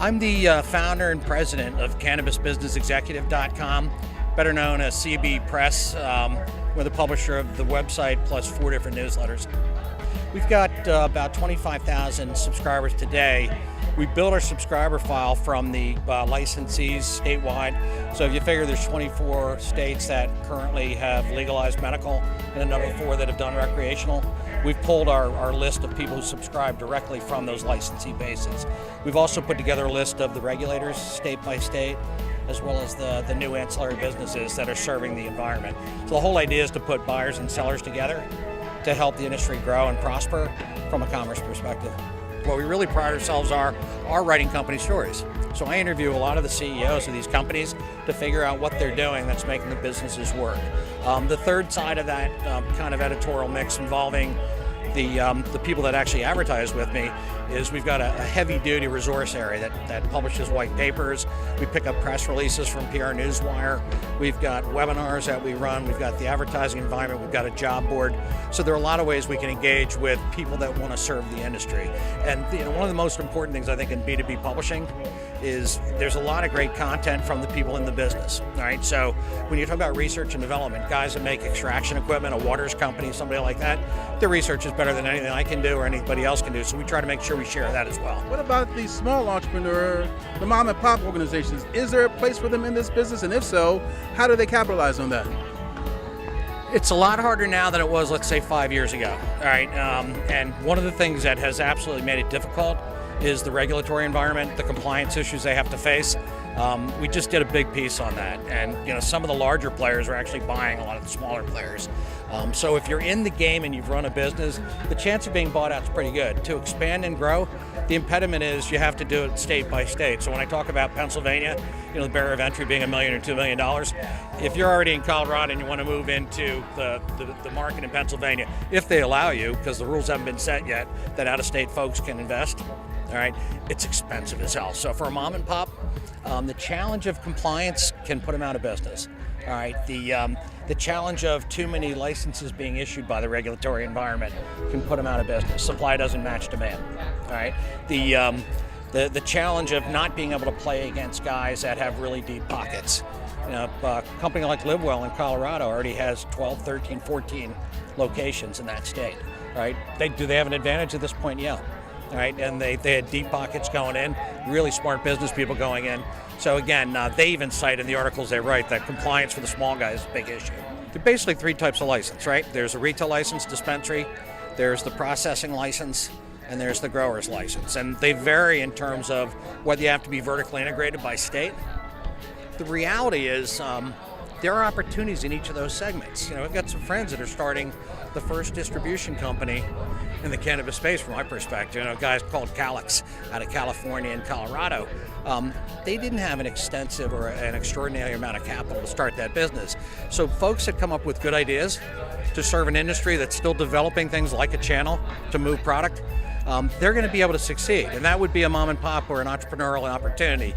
I'm the founder and president of CannabisBusinessExecutive.com, better known as CB Press. We're the publisher of the website plus 4 different newsletters. We've got about 25,000 subscribers today. We built our subscriber file from the licensees statewide. So if you figure there's 24 states that currently have legalized medical and another 4 that have done recreational, we've pulled our list of people who subscribe directly from those licensee bases. We've also put together a list of the regulators state by state, as well as the new ancillary businesses that are serving the environment. So the whole idea is to put buyers and sellers together to help the industry grow and prosper from a commerce perspective. What we really pride ourselves are writing company stories. So I interview a lot of the CEOs of these companies to figure out what they're doing that's making the businesses work. The third side of that kind of editorial mix involving the people that actually advertise with me is we've got a heavy-duty resource area that publishes white papers. We pick up press releases from PR Newswire. We've got webinars that we run. We've got the advertising environment. We've got a job board. So there are a lot of ways we can engage with people that want to serve the industry. And one of the most important things I think in B2B publishing is there's a lot of great content from the people in the business. All right, so when you talk about research and development, guys that make extraction equipment, a waters company, somebody like that, their research is better than anything I can do or anybody else can do. So we try to make sure we share that as well. What about the small entrepreneur, the mom and pop organizations? Is there a place for them in this business? And if so, how do they capitalize on that? It's a lot harder now than it was, let's say, 5 years ago. All right, and one of the things that has absolutely made it difficult is the regulatory environment, the compliance issues they have to face. We just did a big piece on that, and some of the larger players are actually buying a lot of the smaller players. So if you're in the game and you've run a business, the chance of being bought out is pretty good. To expand and grow, the impediment is you have to do it state by state. So when I talk about Pennsylvania, the barrier of entry being $1 million or $2 million, if you're already in Colorado and you want to move into the market in Pennsylvania, if they allow you, because the rules haven't been set yet, that out-of-state folks can invest, all right, it's expensive as hell. So for a mom and pop, the challenge of compliance can put them out of business. All right, the challenge of too many licenses being issued by the regulatory environment can put them out of business. Supply doesn't match demand. All right, the challenge of not being able to play against guys that have really deep pockets. A company like LiveWell in Colorado already has 12, 13, 14 locations in that state. Right? Do they have an advantage at this point? Yeah. All right, and they had deep pockets going in, really smart business people going in. So again, they even cite in the articles they write that compliance for the small guys is a big issue. There are basically 3 types of license, right? There's a retail license, dispensary, there's the processing license, and there's the grower's license. And they vary in terms of whether you have to be vertically integrated by state. The reality is there are opportunities in each of those segments. We've got some friends that are starting the first distribution company in the cannabis space from my perspective. Guys called Calyx out of California and Colorado. They didn't have an extensive or an extraordinary amount of capital to start that business. So folks that come up with good ideas to serve an industry that's still developing things like a channel to move product, they're going to be able to succeed. And that would be a mom and pop or an entrepreneurial opportunity.